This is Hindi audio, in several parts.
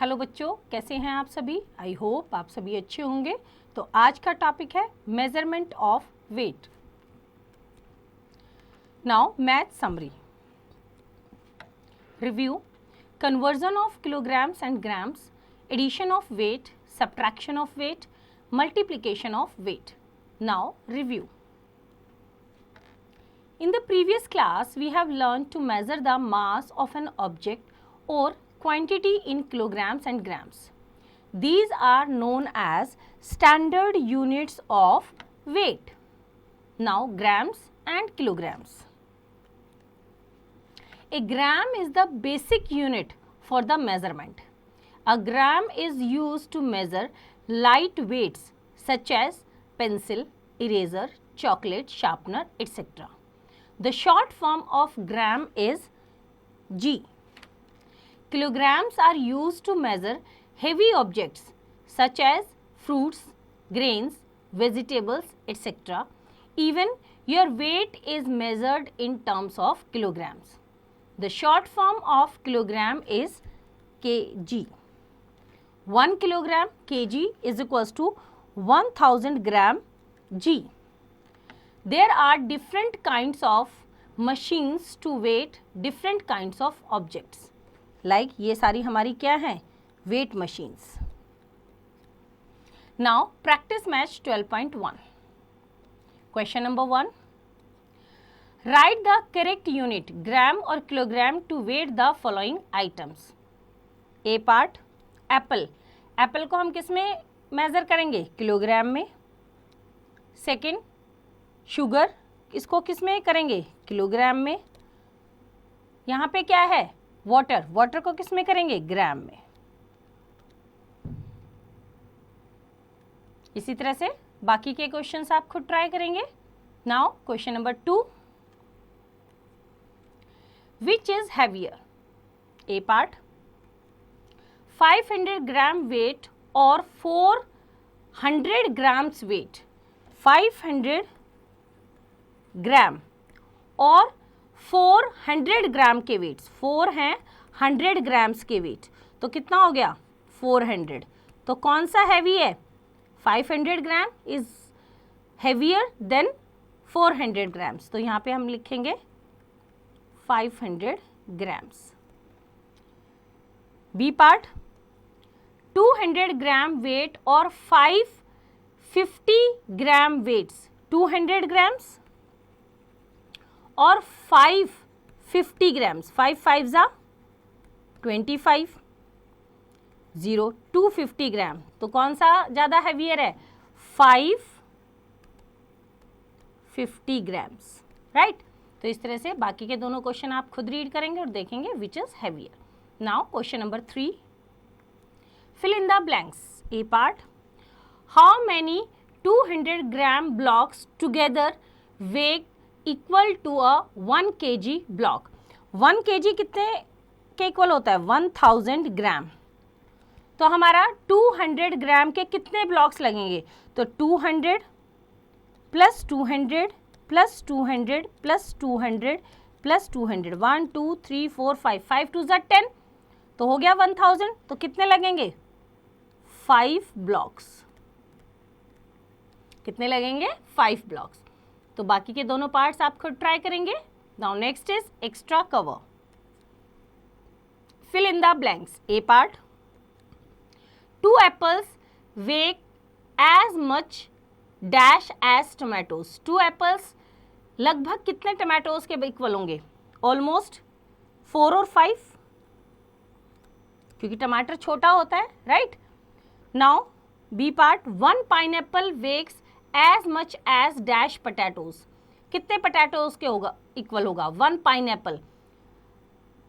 हेलो बच्चों, कैसे हैं आप सभी? आई होप आप सभी अच्छे होंगे। तो आज का टॉपिक है measurement of weight. Now math summary review, conversion of kilograms and grams, addition of weight, subtraction of weight, multiplication of weight. Now review. In the previous class we have learned to measure the mass of an object or quantity in kilograms and grams. These are known as standard units of weight. Now grams and kilograms. A gram is the basic unit for the measurement. A gram is used to measure light weights such as pencil, eraser, chocolate, sharpener, etc. The short form of gram is G. Kilograms are used to measure heavy objects such as fruits, grains, vegetables, etc. Even your weight is measured in terms of kilograms. The short form of kilogram is kg. 1 kilogram kg is equals to 1000 gram g. There are different kinds of machines to weigh different kinds of objects. Like ये सारी हमारी क्या हैं? Weight machines. Now practice match 12.1. Question number 1. Write the correct unit gram or kilogram to weigh the following items. A part apple. Apple को हम किस में मेज़र करेंगे? किलोग्राम में. सेकेंड शुगर, इसको किस में करेंगे? किलोग्राम में. यहाँ पे क्या है? वाटर. वाटर को किस में करेंगे? ग्राम में. इसी तरह से बाकी के क्वेश्चंस आप खुद ट्राई करेंगे. Now question number 2. Which is heavier? A part 500 gram weight or 400 grams weight. 500 ग्राम और 400 ग्राम के वेट. 4 हैं 100 ग्राम्स के वेट, तो कितना हो गया? 400. तो कौन सा हैवी है? 500 gram is heavier than 400 grams. तो यहाँ पे हम लिखेंगे 500 grams. B part 200 gram weight or 550 gram weights. 200 grams और 550 grams. 5 5s are 25. 0 250 ग्राम. तो कौन सा ज़्यादा हैवियर है? 550 ग्राम्स. राइट. तो इस तरह से बाकी के दोनों क्वेश्चन आप खुद रीड करेंगे और देखेंगे which is heavier. Now question number 3. Fill in the blanks. A part how many 200 gram blocks together weigh equal to a 1 kg block. 1 kg कितने के इक्वल होता है? 1000 ग्राम. तो हमारा 200 ग्राम के कितने ब्लॉक्स लगेंगे? तो 200 प्लस 200 प्लस 200 प्लस 200 प्लस 200. 1 2 3 4 5 5 2 ज़ा 10. तो हो गया 1000. तो कितने लगेंगे? 5 ब्लॉक्स. कितने लगेंगे? 5 ब्लॉक्स. तो बाकी के दोनों पार्ट्स आप खुद ट्राई करेंगे. Now next is extra cover. Fill in the blanks. A part 2 apples weigh as much dash as tomatoes. 2 apples लगभग कितने टमाटोज के इक्वल होंगे? ऑलमोस्ट 4 और 5, क्योंकि टमाटर छोटा होता है. Right. Now B part 1 pineapple weighs as much as dash potatoes. कितने पोटैटोज के होगा? इक्वल होगा 1 पाइनएप्पल.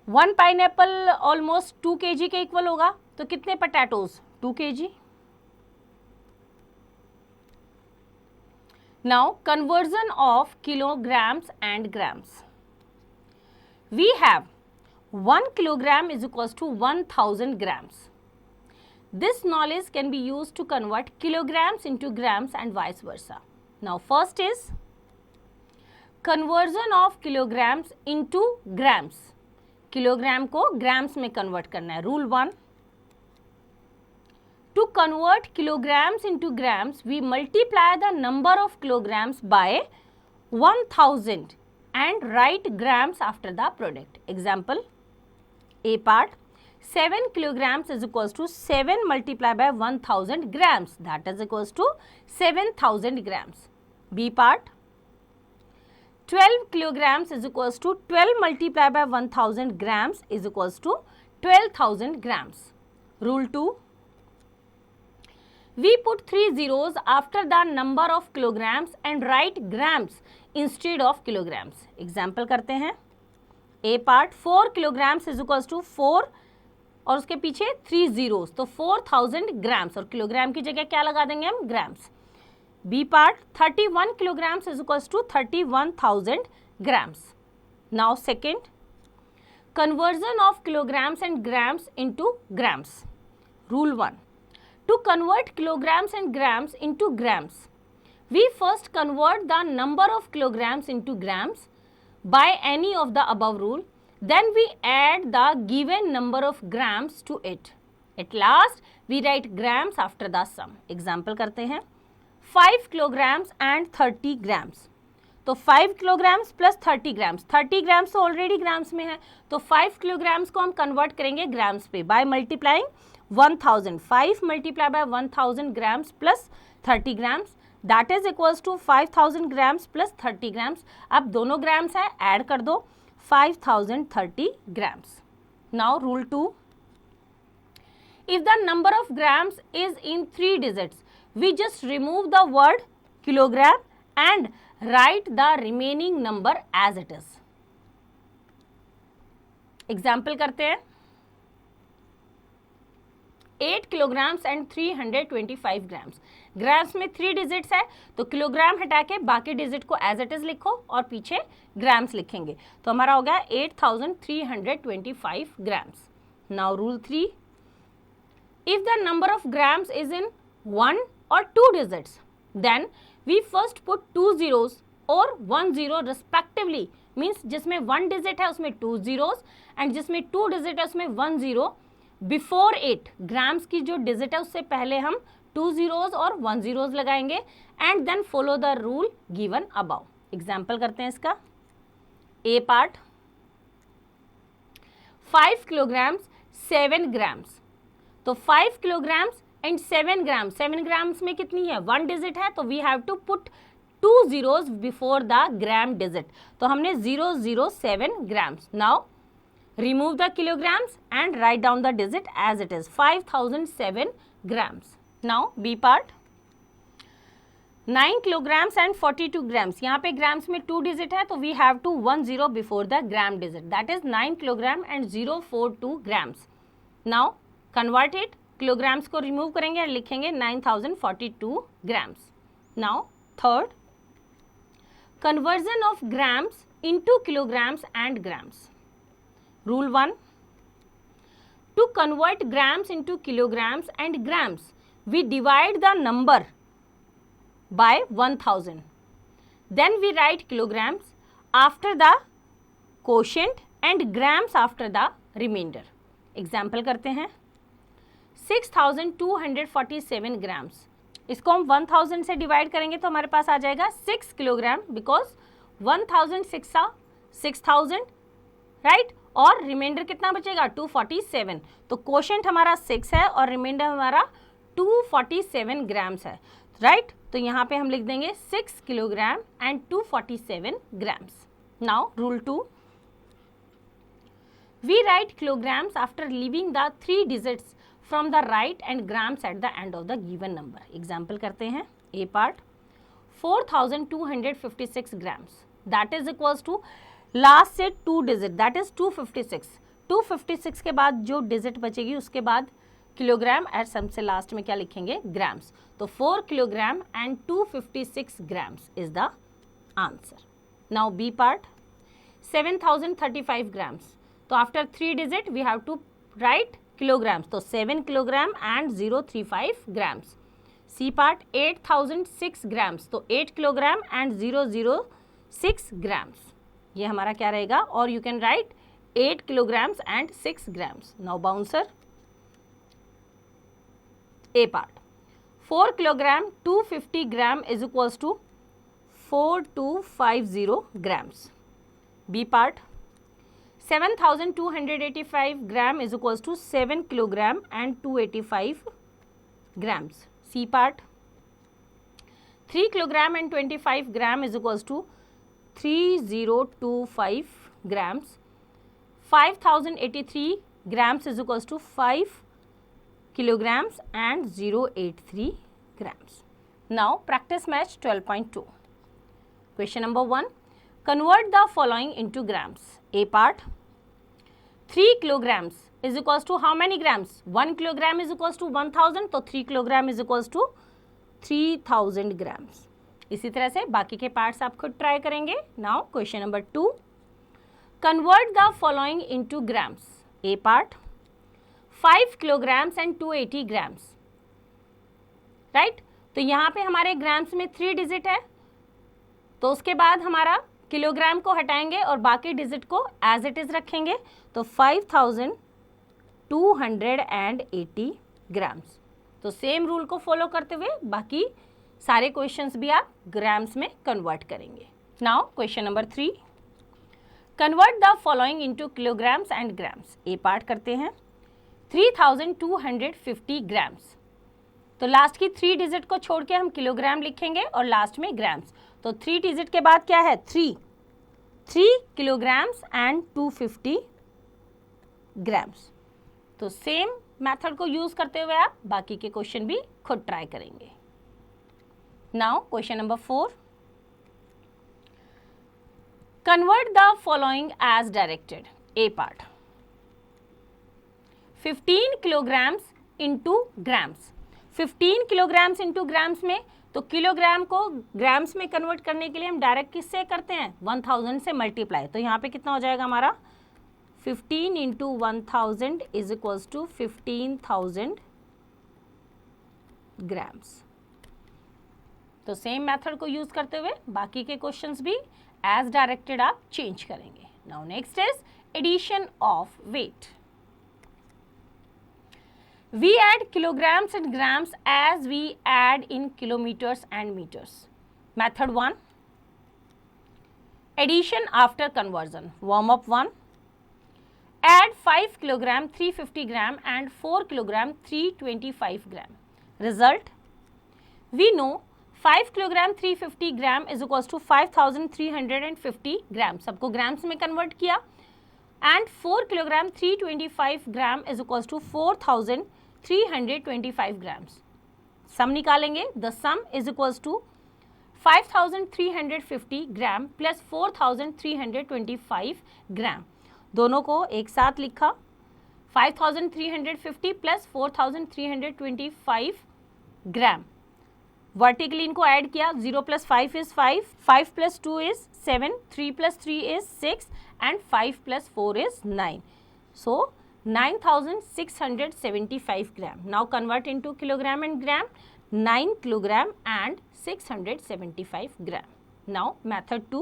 1 पाइनएप्पल ऑलमोस्ट 2 kg के इक्वल होगा. तो कितने potatoes? 2 kg. Now conversion of kilograms and grams. We have 1 kilogram is equals to 1000 grams. This knowledge can be used to convert kilograms into grams and vice versa. Now first is conversion of kilograms into grams. Kilogram को ग्राम्स में कन्वर्ट करना है. Rule 1. To convert kilograms into grams, we multiply the number of kilograms by 1000 and write grams after the product. Example, A part, 7 kilograms is equals to 7 multiplied by 1000 grams, that is equals to 7000 grams. B part, 12 kilograms is equals to 12 multiplied by 1000 grams is equals to 12,000 grams. Rule 2. We put 3 zeros after the number of kilograms and write grams instead of kilograms. Example करते हैं. A part, 4 kilograms is equals to 4 और उसके पीछे 3 zeros, तो 4000 grams और किलोग्राम की जगह क्या लगा देंगे हम? grams. B part, 31 kilograms is equals to 31,000 grams. Now second, conversion of kilograms and grams into grams. Rule 1. To convert kilograms and grams into grams, we first convert the number of kilograms into grams by any of the above rule. Then we add the given number of grams to it. At last, we write grams after the sum. Example करते हैं. 5 kilograms and 30 grams. तो 5 kilograms plus 30 grams. 30 grams तो already grams में है, तो 5 kilograms को हम convert करेंगे grams पे by multiplying 1000. 5 multiplied by 1000 grams plus 30 grams, that is equals to 5000 grams plus 30 grams. अब दोनों grams है, add कर दो, 5030 grams. Now rule 2. If the number of grams is in 3 digits, we just remove the word kilogram and write the remaining number as it is. Example करते हैं. 8 kilograms and 325 grams. ग्राम्स में 3 डिजिट्स है, तो किलोग्राम हटा के बाकी डिजिट को एज इट इज लिखो और पीछे ग्राम्स लिखेंगे, तो हमारा हो गया 8325 grams. Now rule 3. If the number of grams is in 1 or 2 digits, then we first put 2 zeros और 1 zero respectively. मीन्स जिसमें 1 डिजिट है उसमें 2 zeros एंड जिसमें 2 डिजिट है उसमें 1 zero. बिफोर 8 ग्राम्स की जो डिजिट है उससे पहले हम 2 zeros और 1 zeros लगाएंगे and then follow the rule given above. Example करते हैं इसका. A part, 5 kilograms 7 grams. तो 5 kilograms एंड 7 ग्राम. 7 ग्राम्स में कितनी है? 1 डिजिट है, तो we have to put 2 zeros before the gram digit, तो हमने 007 grams. Now remove the kilograms and write down the digit as it is, 5007 grams. Now B part, 9 kilograms and 42 grams. यहाँ पे grams में 2 digit है, तो we have to 1 zero before the gram digit, that is 9 kilogram and 042 grams. Now convert it, kilograms को remove करेंगे और लिखेंगे 9042 grams. Now third, conversion of grams into kilograms and grams. Rule 1. To convert grams into kilograms and grams, we divide the number by 1000. Then we write kilograms after the quotient and grams after the remainder. Example करते हैं. 6247 grams. इसको हम 1000 से डिवाइड करेंगे तो हमारे पास आ जाएगा 6 किलोग्राम, बिकॉज 6000 राइट, और रिमाइंडर कितना बचेगा? 247. तो क्वोशंट हमारा 6 है और रिमाइंडर हमारा 247 ग्राम्स है, राइट. तो यहाँ पे हम लिख देंगे 6 kilogram and 247 grams. Now rule 2. We write kilograms after leaving the 3 digits from the right end grams at the end of the given number. Example करते हैं. A part, 4256 grams, that is equals to last से 2 डिजिट, दैट इज 256. 256 के बाद जो डिजिट बचेगी उसके बाद किलोग्राम एट सम से लास्ट में क्या लिखेंगे? ग्राम्स. तो 4 kilogram and 256 grams is the answer. Now B part, 7035 grams. तो after 3 digit we have to write kilograms, तो 7 kilogram and 035 grams. C part, 8006 grams, तो 8 kilogram and 006 grams. ये हमारा क्या रहेगा? और you can write 8 kilograms and 6 grams. Now bouncer, A part. 4 kilogram 250 gram is equals to 4250 grams. B part. 7285 gram is equals to 7 kilogram and 285 grams. C part. 3 kilogram and 25 gram is equals to 3025 grams. 5083 grams is equals to 5 kilograms and 083 grams. Now practice match 12.2. Question number 1. Convert the following into grams. A part. 3 kilograms is equals to how many grams? 1 kilogram is equals to 1000, तो 3 kilogram is equals to 3000 grams. इसी तरह से बाकी के पार्ट्स आप खुद ट्राई करेंगे. Now question number 2. Convert the following into grams. A part. 5 kilograms and 280 grams. Right? तो यहाँ पे हमारे ग्राम्स में 3 डिजिट है, तो उसके बाद हमारा किलोग्राम को हटाएंगे और बाकी डिजिट को एज इट इज रखेंगे. तो 5280 ग्राम्स. तो सेम रूल को फॉलो करते हुए बाकी सारे क्वेश्चंस भी आप ग्राम्स में कन्वर्ट करेंगे. Now question number 3. Convert the following into kilograms and grams. A part करते हैं. 3250 ग्राम्स. तो लास्ट की 3 डिजिट को छोड़ के हम किलोग्राम लिखेंगे और लास्ट में ग्राम्स. तो 3 डिजिट के बाद क्या है? 3 किलोग्राम्स एंड 250 ग्राम्स. तो सेम मेथड को यूज करते हुए आप बाकी के क्वेश्चन भी खुद ट्राई करेंगे. Now question number 4. Convert the following as directed. A part. 15 kilograms into grams. 15 kilograms into grams में तो किलोग्राम को ग्राम्स में कन्वर्ट करने के लिए हम डायरेक्ट किससे करते हैं? 1000 से मल्टीप्लाई. तो यहाँ पे कितना हो जाएगा हमारा? 15 into 1000 is equals to 15,000 grams. तो सेम मेथड को यूज करते हुए बाकी के क्वेश्चंस भी एज डायरेक्टेड आप चेंज करेंगे. Now next is addition of weight. We add kilograms and grams as we add in kilometers and meters. Method 1. Addition after conversion. Warm up 1. Add 5 kilogram 350 gram and 4 kilogram 325 gram. Result. We know 5 kilogram 350 gram is equals to 5350 gram. सबको grams में convert किया. And 4 kilogram 325 gram is equals to 4325 grams. Sum निकालेंगे. The sum is equals to 5350 gram plus 4325 gram. दोनों को एक साथ लिखा. 5350 plus 4325 gram. वर्टिकली इनको ऐड किया. 0 plus 5 is 5, 5 plus 2 is 7, 3 plus 3 is 6 and 5 plus 4 is 9. So 9675 gram. Now convert into kilogram and gram. 9 kilogram and 675 gram. Now method 2.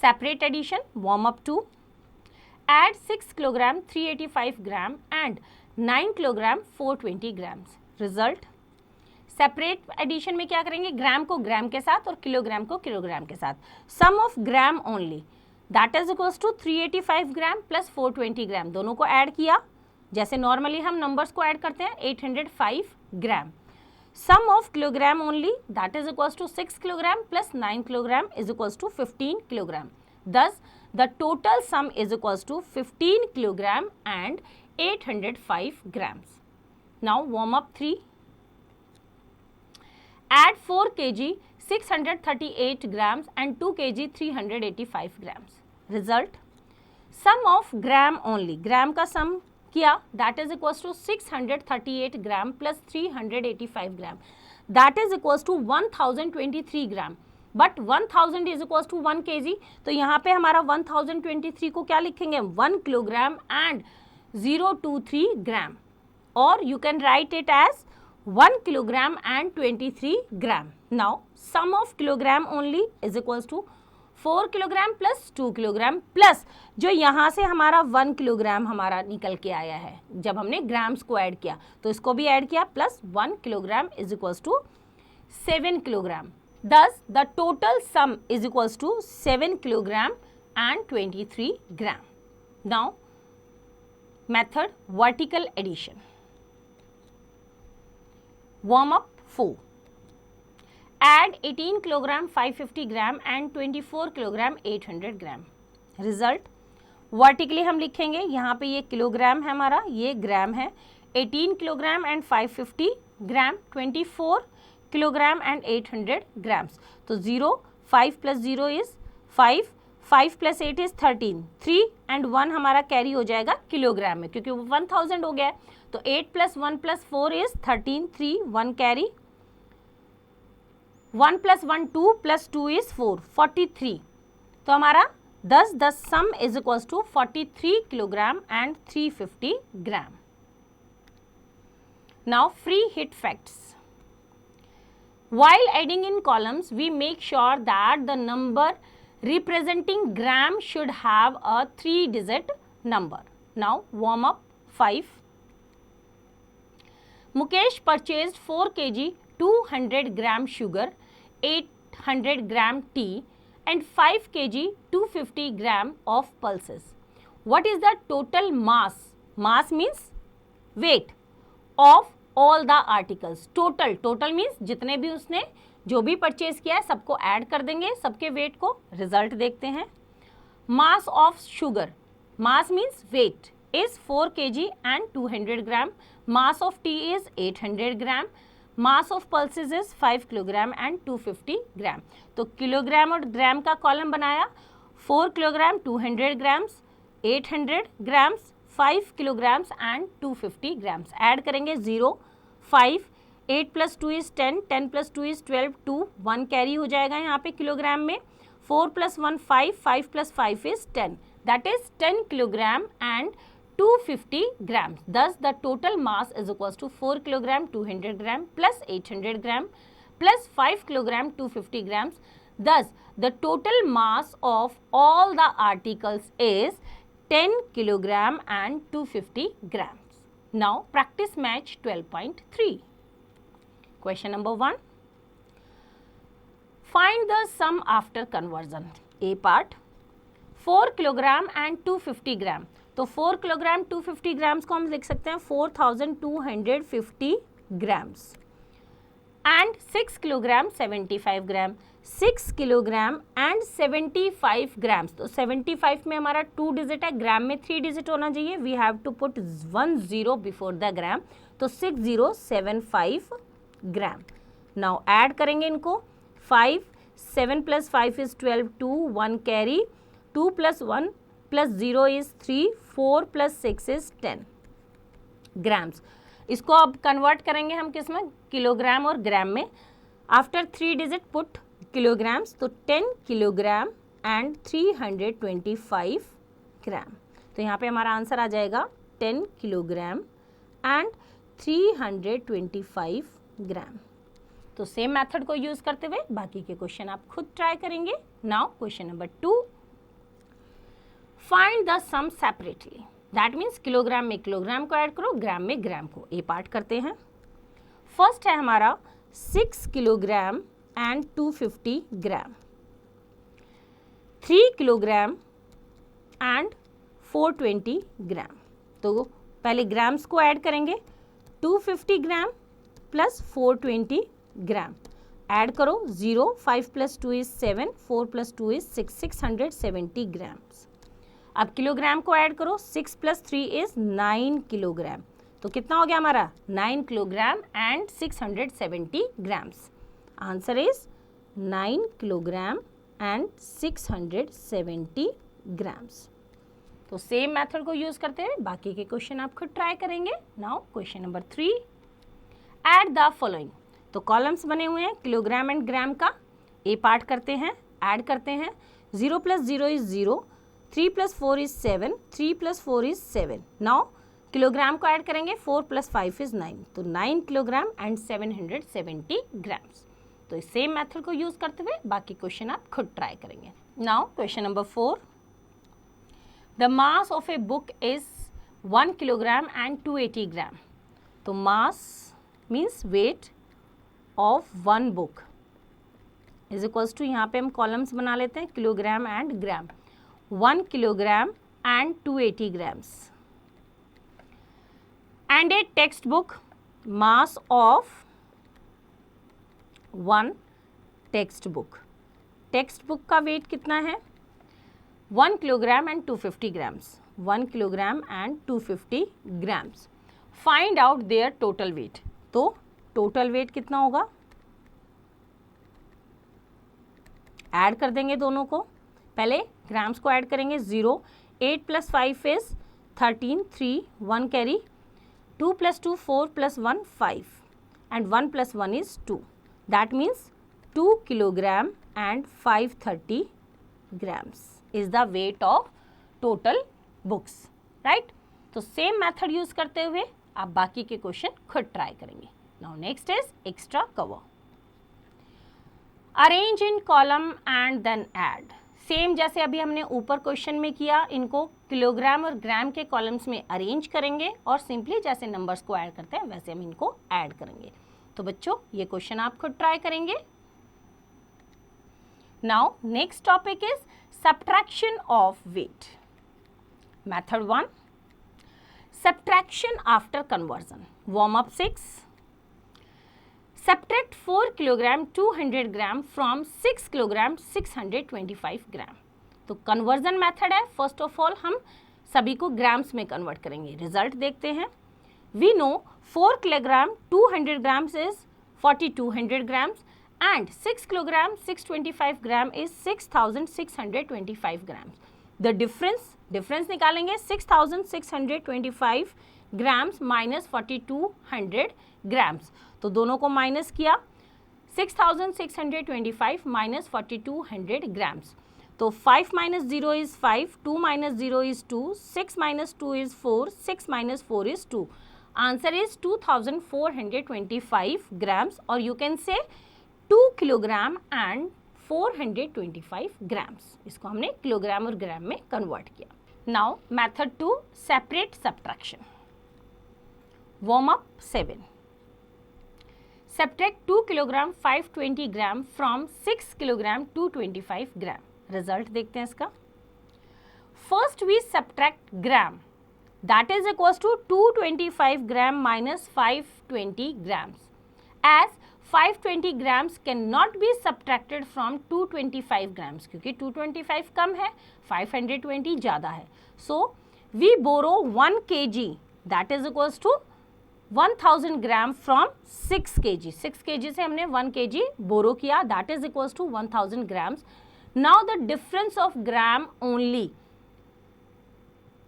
Separate addition. Warm up 2. Add 6 kilogram 385 gram and 9 kilogram 420 grams. Result. Separate addition में क्या करेंगे? ग्राम को ग्राम के साथ और किलोग्राम को किलोग्राम के साथ. Sum of gram only that is equals to 385 gram plus 420 gram. दोनों को ऐड किया जैसे नॉर्मली हम नंबर्स को ऐड करते हैं. 805 gram. Sum of kilogram only that is equals to 6 kilogram plus 9 kilogram is equals to 15 kilogram. Thus the total sum is equals to 15 kilogram and 805 grams. Now warm up 3. Add 4 kg 638 grams and 2 kg 385 grams. Result. Sum of gram only. Gram का sum किया that is equals to 638 gram plus 385 gram. That is equals to 1023 gram. But 1000 is equals to 1 kg. तो यहाँ पे हमारा 1023 को क्या लिखेंगे? 1 kilogram and 023 gram. Or you can write it as 1 kilogram and 23 gram. Now sum of kilogram only is equals to 4 kilogram plus 2 kilogram plus जो यहाँ से हमारा 1 किलोग्राम हमारा निकल के आया है जब हमने ग्राम्स को ऐड किया, तो इसको भी ऐड किया, plus 1 kilogram is equals to 7 kilogram. Thus, the total sum is equals to 7 kilogram and 23 gram. Now, method vertical addition. Warm up 4. Add 18 kilogram 550 gram and 24 kilogram 800 gram. Result vertically हम लिखेंगे, यहाँ पे ये किलोग्राम है हमारा, ये ग्राम है, 18 kilogram and 550 gram, 24 kilogram and 800 grams. तो 0, 5 plus 0 is 5, 5 plus 8 is 13, 3 and 1 हमारा कैरी हो जाएगा किलोग्राम में क्योंकि वो 1000 हो गया है. तो 8 plus 1 plus 4 is 13, 3 1 carry, 1 plus 1 2 plus 2 is 4, 43. तो हमारा 10 sum is equals to 43 kilogram and 350 gram. Now free hit facts. While adding in columns, we make sure that the number representing gram should have a 3-digit number. Now, warm up 5. Mukesh purchased 4 kg 200 gram sugar, 800 gram tea and 5 kg 250 gram of pulses. What is the total mass? Mass means weight of all the articles. Total means जितने भी उसने जो भी परचेज किया है सबको ऐड कर देंगे, सबके वेट को. रिजल्ट देखते हैं. Mass of sugar, mass means weight, is 4 kg and 200 gram. Mass of tea is 800 gram. Mass of pulses is 5 kilogram and 250 gram. तो किलोग्राम और ग्राम का कॉलम बनाया. 4 kilogram 200 grams, 800 grams, 5 kilograms and 250 grams. Add करेंगे 0, 5, 8 plus 2 is 10, 10 plus 2 is 12, 2 1 carry हो जाएगा यहाँ पे किलोग्राम में. 4 plus 1 5, 5 plus 5 is 10, that is 10 kilogram and 250 grams. Thus, the total mass is equals to 4 kilogram 200 gram plus 800 gram plus 5 kilogram 250 grams. Thus, the total mass of all the articles is 10 kilogram and 250 grams. Now, practice match 12.3. Question number 1. Find the sum after conversion. A part, 4 kilogram and 250 gram. तो 4 किलोग्राम 250 ग्राम्स को हम लिख सकते हैं 4250 grams and 6 kilogram 75 gram. 6 kilogram and 75 grams. तो 75 में हमारा 2 डिजिट है, ग्राम में 3 डिजिट होना चाहिए. We have to put 1 0 before the gram. तो 6075 ग्राम. नाउ ऐड करेंगे इनको. 5, 7 plus 5 is 12, 2 1 carry, 2 plus 1 plus 0 is 3, 4 plus 6 is 10 grams. इसको अब कन्वर्ट करेंगे हम किस में, किलोग्राम और ग्राम में. After 3 digit put kilograms. तो 10 किलोग्राम एंड 325 ग्राम. तो यहाँ पे हमारा आंसर आ जाएगा 10 किलोग्राम एंड 325 ग्राम. तो सेम मेथड को यूज करते हुए बाकी के क्वेश्चन आप खुद ट्राई करेंगे. Now question number 2. Find the sum separately. That means kilogram में किलोग्राम को ऐड करो, ग्राम में ग्राम को. ए पार्ट करते हैं. फर्स्ट है हमारा 6 kilogram and 250 gram, 3 kilogram and 420 ग्राम. तो पहले ग्राम्स को ऐड करेंगे. 250 ग्राम प्लस 420 ग्राम. ऐड करो. 0, 5 plus 2 is 7, 4 plus 2 is 6, 670 grams. अब किलोग्राम को ऐड करो. 6 प्लस 3 इज 9 किलोग्राम. तो कितना हो गया हमारा 9 kilogram and 670 grams. Answer is 9 kilogram and 670 grams. तो सेम मेथड को यूज करते हुए बाकी के क्वेश्चन आप खुद ट्राई करेंगे. Now question number 3. Add the following. तो कॉलम्स बने हुए हैं किलोग्राम एंड ग्राम का. ए पार्ट करते हैं, ऐड करते हैं. 0 plus 0 is 0, 3 plus 4 is 7, 3 plus 4 is 7. Now kilogram को ऐड करेंगे. 4 प्लस 5 इज 9. तो 9 किलोग्राम एंड 770 ग्राम्स. तो इस सेम मेथड को यूज करते हुए बाकी क्वेश्चन आप खुद ट्राई करेंगे. Now question number 4. The mass of a book is 1 kilogram and 280 gram. तो mass means weight of one book is equals to, यहाँ पे हम कॉलम्स बना लेते हैं, kilogram and gram. 1 kilogram and 280 grams. And a textbook, mass of one textbook. Textbook का वेट कितना है? 1 kilogram and 250 grams. 1 kilogram and 250 grams. Find out their total weight. तो टोटल वेट कितना होगा? ऐड कर देंगे दोनों को. पहले ग्राम्स को ऐड करेंगे. 0, 8 + 5 is 13, 3, 1 carry, 2 + 2, 4 + 1, 5 and 1 + 1 is 2. That means 2 kilogram and 530 grams is the weight of total books, right? तो सेम मेथड यूज करते हुए आप बाकी के क्वेश्चन खुद ट्राई करेंगे. Now next is extra cover. Arrange in column and then add. Same जैसे अभी हमने ऊपर क्वेश्चन में किया, इनको किलोग्राम और ग्राम के कॉलम्स में अरेंज करेंगे और सिंपली जैसे नंबर्स को ऐड करते हैं वैसे हम इनको ऐड करेंगे. तो बच्चों ये क्वेश्चन आप खुद ट्राई करेंगे. Now next topic is subtraction of weight. Method 1, subtraction after conversion. Warm up 6. Subtract 4 kilogram 200 gram from 6 kilogram 625 gram. तो कन्वर्जन मेथड है. फर्स्ट ऑफ ऑल हम सभी को ग्राम्स में कन्वर्ट करेंगे. रिजल्ट देखते हैं. We know 4 kilogram 200 grams is 4200 grams and 6 kilogram 625 gram is 6625 grams. The difference निकालेंगे. 6625 grams minus 4200 grams. तो दोनों को माइनस किया. 6625 माइनस 4200 ग्राम्स. तो 5 minus 0 is 5, 2 minus 0 is 2, 6 minus 2 is 4, 6 minus 4 is 2. Answer is 2425 grams or you can say 2 kilogram and 425 grams. इसको हमने किलोग्राम और ग्राम में कन्वर्ट किया. Now method 2, separate subtraction. Warm up 7. Subtract 2 kilogram 520 gram from 6 kilogram 225 gram. Result देखते हैं इसका. First we subtract gram. That is equals to 225 gram minus 520 grams. As 520 grams cannot be subtracted from 225 grams क्योंकि 225 कम है, 520 ज़्यादा है. So we borrow 1 kg. That is equals to 1000 gram from 6 kg. 6 kg से हमने 1 kg बोरो किया. That is equals to 1000 grams. Now the difference of gram only.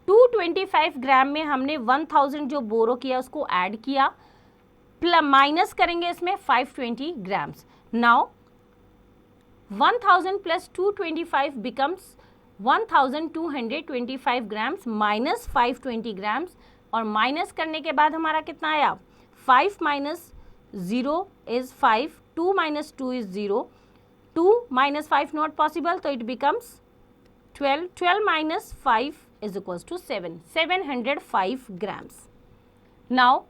225 gram में हमने 1000 जो बोरो किया उसको ऐड किया, माइनस करेंगे इसमें 520 grams. Now 1000 plus 225 becomes 1225 grams minus 520 grams. और माइनस करने के बाद हमारा कितना आया? 5 minus 0 is 5, 2 minus 2 is 0, 2 minus 5 not possible, तो it becomes 12, 12 minus 5 is equals to 7, 705 grams. Now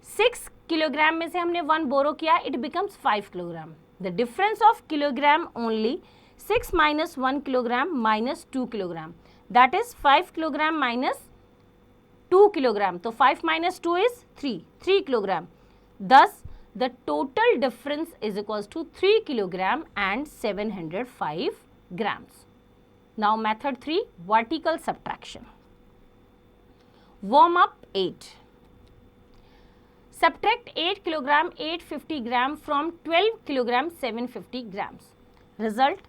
6 kilogram में से हमने 1 बोरो किया, it becomes 5 kilogram. The difference of kilogram only. 6 minus 1 kilogram minus 2 kilogram. That is 5 kilogram minus 2 kilogram. तो 5 minus 2 is 3 kilogram. Thus the total difference is equals to 3 kilogram and 705 grams. Now method 3, vertical subtraction. Warm up 8. Subtract 8 kilogram 850 gram from 12 kilogram 750 grams. Result,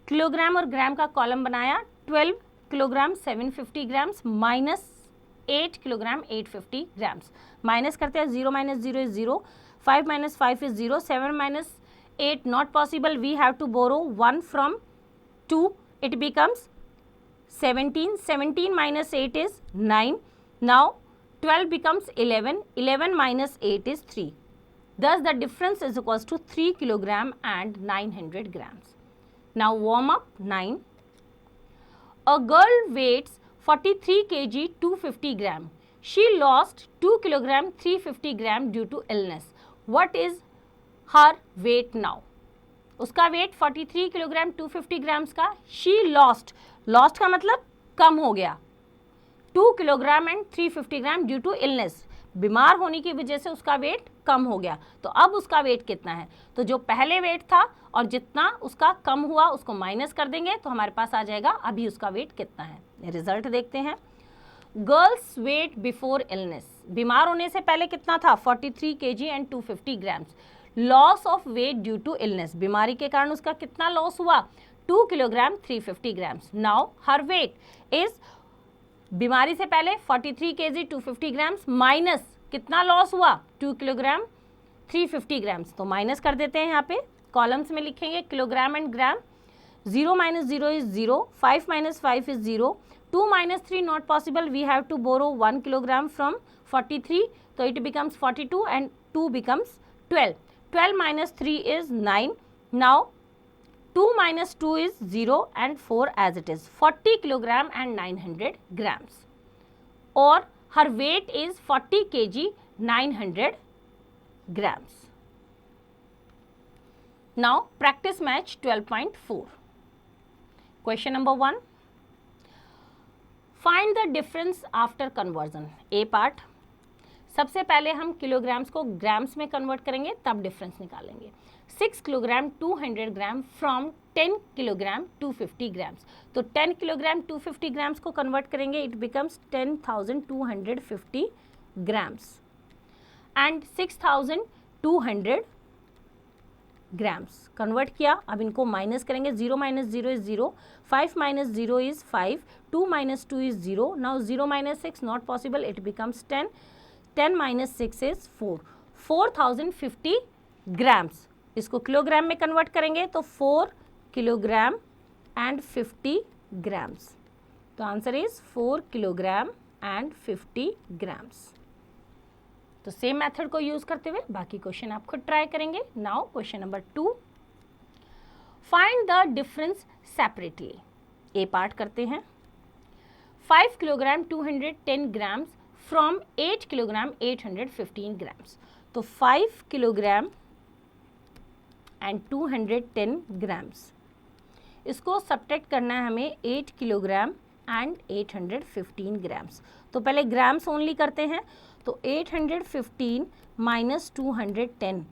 kilogram और ग्राम का कॉलम बनाया. 12 kilogram 750 grams minus 8 kilogram 850 grams. Minus करते हैं. 0 minus 0 is 0, 5 minus 5 is 0, 7 minus 8 not possible. We have to borrow 1 from 2. It becomes 17. 17 minus 8 is 9. Now 12 becomes 11. 11 minus 8 is 3. Thus the difference is equals to 3 kilogram and 900 grams. Now warm up 9. A girl weighs 43 kg 250 gram. She lost 2 kg 350 gram due to illness. What is her weight now? उसका वेट 43 किलोग्राम 250 ग्राम्स का. शी लॉस्ट का मतलब कम हो गया. 2 kilogram and 350 gram due to illness, बीमार होने की वजह से उसका वेट कम हो गया. तो अब उसका वेट कितना है? तो जो पहले वेट था और जितना उसका कम हुआ उसको माइनस कर देंगे तो हमारे पास आ जाएगा अभी उसका वेट कितना है. रिजल्ट देखते हैं. गर्ल्स वेट बिफोर इलनेस, बीमार होने से पहले कितना था? 43 kg and 250 grams. Loss of weight due to illness, बीमारी के कारण उसका कितना लॉस हुआ? 2 kilogram 350 grams. Now her weight is, बीमारी से पहले 43 kg 250 ग्राम्स माइनस कितना लॉस हुआ? 2 किलोग्राम 350 ग्राम्स. तो माइनस कर देते हैं. यहाँ पे कॉलम्स में लिखेंगे kilogram and gram. 0 minus 0 is 0, 5 minus 5 is 0, 2 minus 3 not possible, we have to borrow 1 kilogram from 43, so it becomes 42 and 2 becomes 12. 12 minus 3 is 9. Now 2 minus 2 is 0 and 4 as it is. 40 kilogram and 900 grams. Or her weight is 40 kg 900 grams. Now practice match 12.4. Question number 1. Find the difference after conversion. A part. सबसे पहले हम किलोग्राम्स को ग्राम्स में कन्वर्ट करेंगे तब डिफरेंस निकालेंगे. 6 kilogram 200 gram from 10 kilogram 250 grams. तो 10 किलोग्राम 250 ग्राम्स को कन्वर्ट करेंगे, it becomes 10,250 grams and 6,200 grams. Convert किया. अब इनको माइनस करेंगे. 0 minus 0 is 0, 5 minus 0 is 5, 2 minus 2 is 0. Now 0 minus 6 not possible, it becomes 10. 10 minus 6 is 4. 4,050 grams. इसको किलोग्राम में कन्वर्ट करेंगे तो 4 किलोग्राम एंड 50 ग्राम्स. तो answer is 4 kilogram and 50 grams. तो सेम मेथड को यूज करते हुए बाकी क्वेश्चन आप खुद ट्राई करेंगे. Now question number 2. Find the difference separately. A part करते हैं. 5 kilogram 210 grams from 8 kilogram 815 grams. तो 5 किलोग्राम एंड 210 ग्राम्स, इसको सब्ट्रैक्ट करना है हमें 8 किलोग्राम एंड 815 ग्राम्स. तो पहले ग्राम्स ओनली करते हैं. तो 815 माइनस 210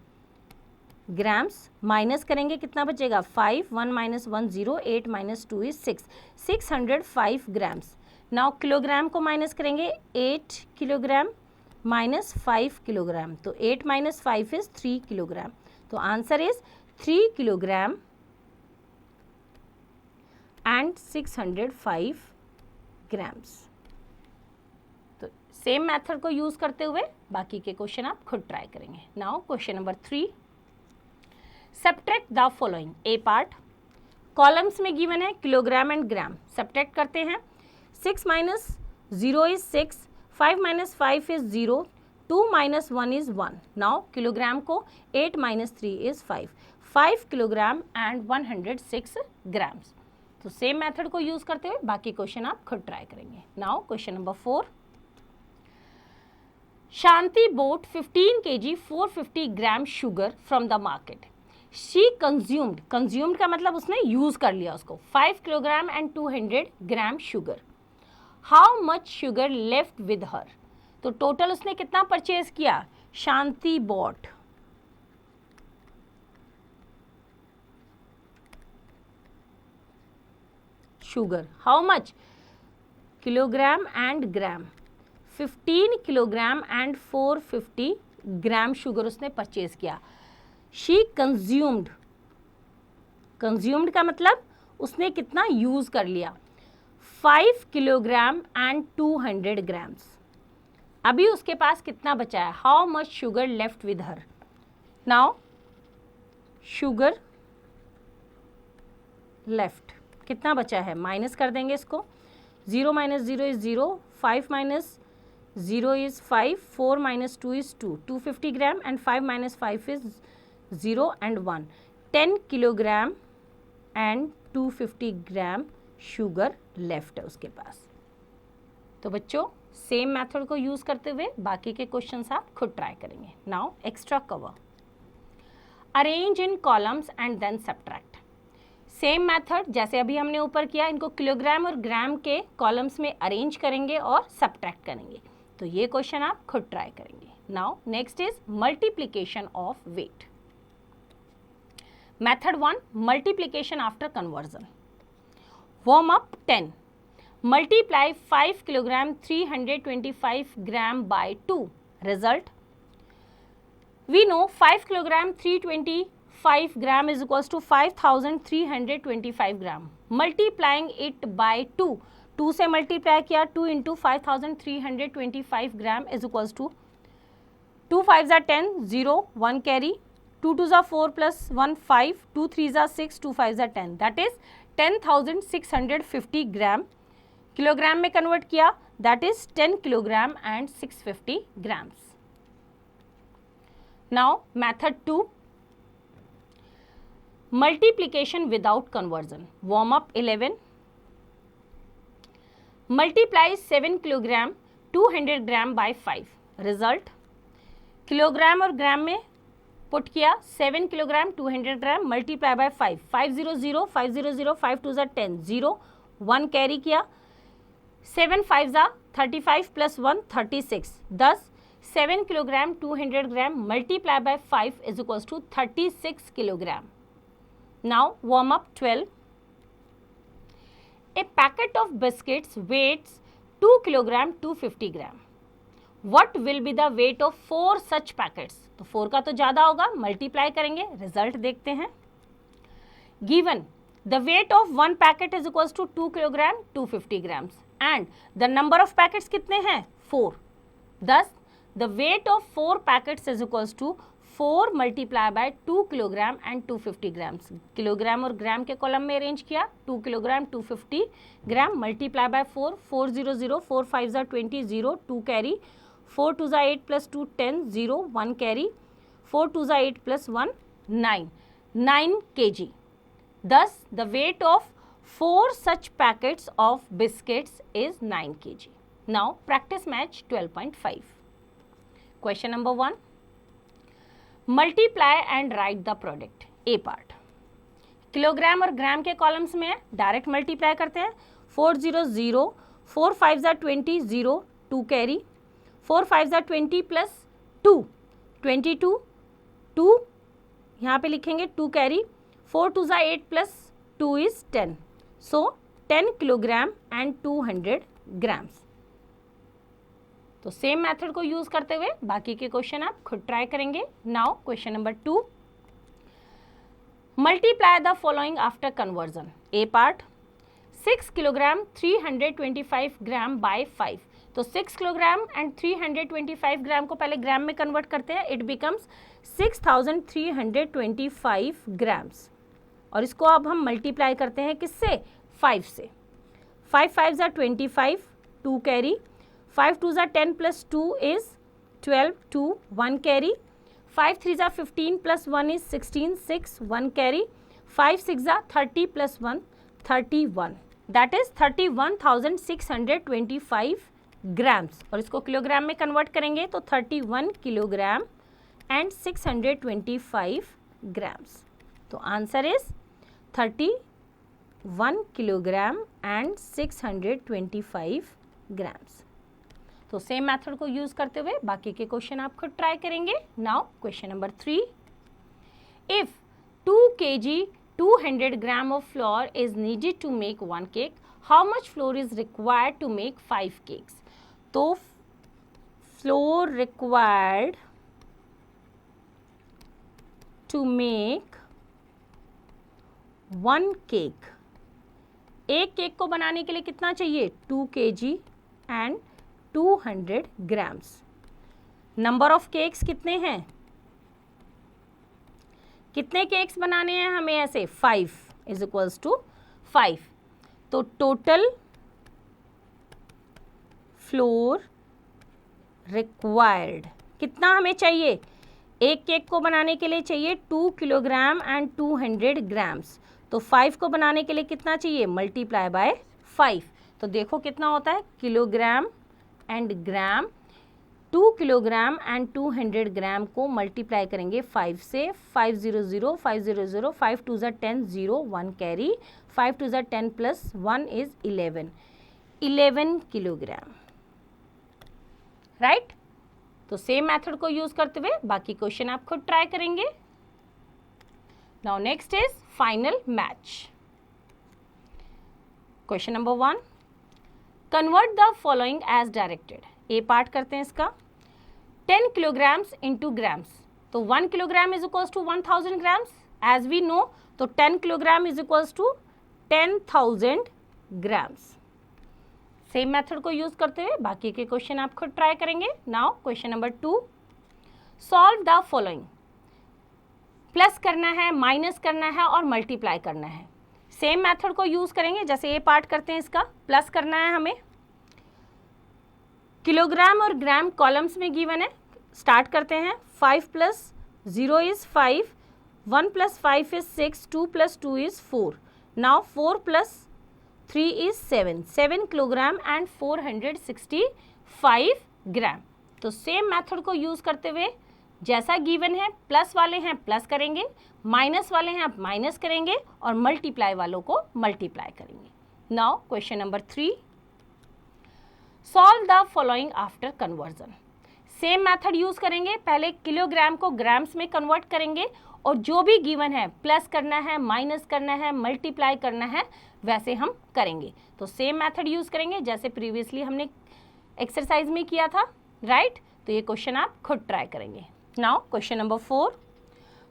ग्राम्स माइनस करेंगे, कितना बचेगा? 5, 1 minus 1 0, 8 minus 2 is 6, 605 grams. Now kilogram को माइनस करेंगे. 8 किलोग्राम माइनस 5 किलोग्राम. तो 8 minus 5 is 3 किलोग्राम. तो answer is 3 kilogram and 605 grams. तो सेम मेथड को यूज करते हुए बाकी के क्वेश्चन आप खुद ट्राई करेंगे. Now question number 3. Subtract the following. A part. Columns में गिवन है किलोग्राम एंड ग्राम. सब्ट्रैक्ट करते हैं. 6 minus 0 is 6, 5 minus 5 is 0, 2 minus 1 is 1. Now kilogram को 8 minus 3 is 5. 5 kilogram and 106 grams. तो सेम मेथड को यूज करते हुए बाकी क्वेश्चन आप खुद ट्राई करेंगे. Now question number 4. Shanti bought 15 kg 450 gram sugar from the market. She consumed का मतलब उसने यूज कर लिया उसको. 5 kilogram and 200 gram sugar. How much sugar left with her. तो टोटल उसने कितना परचेज किया? Shanti bought sugar. How much? Kilogram and gram. 15 kilogram and 450 gram sugar उसने परचेज किया. शी कंज्यूम्ड का मतलब उसने कितना यूज कर लिया? 5 किलोग्राम एंड 200 ग्राम्स. अभी उसके पास कितना बचा है? How much sugar left with her. Now sugar left कितना बचा है? माइनस कर देंगे इसको. 0 minus 0 is 0, 5 minus 0 is 5, 4 minus 2 is 2, 250 gram and 5 minus 5 is 0 and 1. 10 kilogram and 250 gram sugar left है उसके पास। तो बच्चों सेम मेथड को यूज करते हुए बाकी के क्वेश्चंस आप खुद ट्राई करेंगे। Now extra cover, arrange in columns and then subtract. Same method जैसे अभी हमने ऊपर किया, इनको किलोग्राम और ग्राम के कॉलम्स में अरेंज करेंगे और सब्ट्रैक्ट करेंगे। तो ये क्वेश्चन आप खुद ट्राई करेंगे। Now next is multiplication of weight. Method 1, multiplication after conversion. Warm up 10, multiply 5 kilogram 325 gram by 2. Result, we know 5 kilogram 325 gram is equals to 5325 gram. Multiplying it by 2, 2 से multiply किया, 2 into 5325 gram is equals to 2 5s are 10, 0, 1 carry, 2 2s are 4 plus 1 5, 2 3s are 6, 2 5s are 10, that is 10,650 gram. Kilogram में कन्वर्ट किया, that is 10 kilogram and 650 grams. Now method 2, multiplication without conversion. Warm up 11, multiply 7 kilogram 200 gram bye 5। Result, kilogram और ग्राम में पुट किया, 7 kilogram 200 gram multiply by 5, 500 500 5 2 10, 0, 1 carry किया, 7 5s are 35 plus 1 36, thus 7 kilogram 200 gram multiplied by 5 is equals to 36 kilogram. Now warm up 12. A packet of biscuits weighs 2 kilogram 250 gram. What will be the weight of 4 such packets? तो 4 का तो ज़्यादा होगा, मल्टीप्लाई करेंगे, रिजल्ट देखते हैं। Given the weight of one packet is equals to 2 kilogram 250 grams. And the number of packets कितने हैं? 4. Thus, the weight of 4 packets is equals to 4 multiplied by 2 kilogram and 250 grams. Kilogram और ग्राम के कॉलम में अरेंज किया, 2 kilogram 250 gram multiply by 4, 400 4 5s are 20, 0, 2 carry, 4 2s are 8 plus 2 10, 0, 1 carry, 4 2s are 8 plus 1 9, 9 kg. Thus, the weight of 4 such packets of biscuits is 9 kg. Now practice match 12.5. Question number 1. Multiply and write the product. A part. Kilogram और ग्राम के कॉलम्स में है, डायरेक्ट मल्टीप्लाई करते हैं। 400 4 5s are 20, 0, 2 carry, 4 5s are 20 plus 2 22, 2 यहाँ पे लिखेंगे 2 carry, 4 2s are 8 plus 2 is 10. So 10 kilogram and 200 grams. तो सेम मेथड को यूज करते हुए बाकी के क्वेश्चन आप खुद ट्राई करेंगे। Now question number 2, multiply the following after conversion. A part, 6 kilogram 325 gram bye 5। तो 6 किलोग्राम एंड 325 ग्राम को पहले ग्राम में कन्वर्ट करते हैं, इट बिकम्स 6325 ग्राम्स। और इसको अब हम मल्टीप्लाई करते हैं किससे? 5 से। 5 5s are 25, 2 carry, 5 2s are 10 plus 2 is 12, 2, 1 carry, 5 3s are 15 plus 1 is 16, 6, 1 carry, 5 6s are 30 plus 1, 31. That is 31,625 grams. और इसको किलोग्राम में कन्वर्ट करेंगे तो 31 किलोग्राम एंड 625 ग्राम्स। तो answer is 31 kilogram and 625 grams. तो सेम मेथड को यूज करते हुए बाकी के क्वेश्चन आप खुद ट्राई करेंगे। Now question number 3, if 2 kg 200 gram of flour is needed to make 1 cake, how much flour is required to make 5 cakes? तो flour required to make 1 cake, एक केक को बनाने के लिए कितना चाहिए? 2 kg and 200 grams. Number of cakes कितने हैं? कितने केक्स बनाने हैं हमें? ऐसे 5 इज इक्वल्स टू 5। तो टोटल फ्लोर रिक्वायर्ड कितना हमें चाहिए? एक केक को बनाने के लिए चाहिए 2 किलोग्राम एंड 200 ग्राम्स। तो 5 को बनाने के लिए कितना चाहिए, मल्टीप्लाई बाय 5। तो देखो कितना होता है, kilogram and gram, 2 kilogram and 200 ग्राम को मल्टीप्लाई करेंगे 5 से, 500, 500, 5 2 ज़ा 10, 0 1 कैरी, 5 2 ज़ा 10 प्लस 1 इज 11 किलोग्राम, राइट। तो सेम मेथड को यूज करते हुए बाकी क्वेश्चन आप खुद ट्राई करेंगे। Now next is final match. Question number 1, convert the following as directed. A part करते हैं इसका, 10 किलोग्राम्स इंटू ग्राम्स, तो 1 kilogram is equals to 1000 grams as we know, तो 10 kilogram is equals to 10,000 grams. Same method को यूज करते हुए बाकी के क्वेश्चन आप खुद ट्राई करेंगे। Now question number 2, solve the following. Plus करना है, माइनस करना है और मल्टीप्लाई करना है। सेम मेथड को यूज करेंगे, जैसे ये पार्ट करते हैं इसका, प्लस करना है हमें, किलोग्राम और ग्राम कॉलम्स में गिवन है, स्टार्ट करते हैं। 5 plus 0 is 5, 1 plus 5 is 6, 2 plus 2 is 4, now 4 plus 3 is 7 kilogram and 465 ग्राम। तो सेम मेथड को यूज करते हुए जैसा गिवन है, प्लस वाले हैं प्लस करेंगे, माइनस वाले हैं आप माइनस करेंगे और मल्टीप्लाई वालों को मल्टीप्लाई करेंगे। Now question number 3, solve the following after conversion. Same method use करेंगे, पहले किलोग्राम को ग्राम्स में कन्वर्ट करेंगे और जो भी गिवन है, प्लस करना है, माइनस करना है, मल्टीप्लाई करना है, वैसे हम करेंगे। तो सेम मेथड यूज करेंगे जैसे प्रीवियसली हमने एक्सरसाइज में किया था, राइट। तो ये क्वेश्चन आप खुद ट्राई करेंगे। Now question number 4,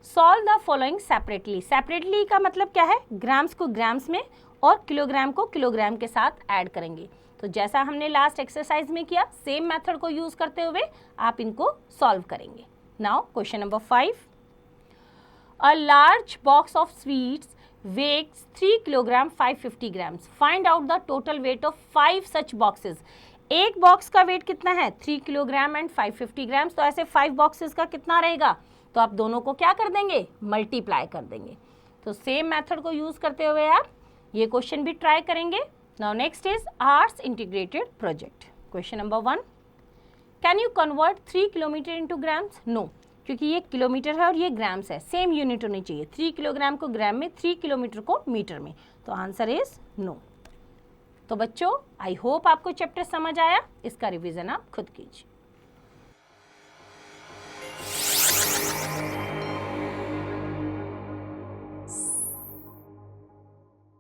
solve the following separately. Separately का मतलब क्या है, ग्राम्स को ग्राम्स में और किलोग्राम को किलोग्राम के साथ ऐड करेंगे। तो जैसा हमने लास्ट एक्सरसाइज में किया, सेम मेथड को यूज करते हुए आप इनको सॉल्व करेंगे। Now question number 5, a large box of sweets weighs 3 kilogram 550 grams. Find out the total weight of 5 such boxes. एक बॉक्स का वेट कितना है, 3 किलोग्राम एंड 550 ग्राम्स। तो ऐसे 5 बॉक्सेस का कितना रहेगा, तो आप दोनों को क्या कर देंगे, मल्टीप्लाई कर देंगे। तो सेम मेथड को यूज करते हुए आप ये क्वेश्चन भी ट्राई करेंगे। Now next is arts integrated project. Question number 1, can you convert 3 kilometre into grams. No, क्योंकि ये किलोमीटर है और ये ग्राम्स है, सेम यूनिट होनी चाहिए। 3 किलोग्राम को ग्राम में, 3 किलोमीटर को मीटर में, तो आंसर इज नो। तो बच्चों, आई होप आपको चैप्टर समझ आया, इसका रिवीजन आप खुद कीजिए।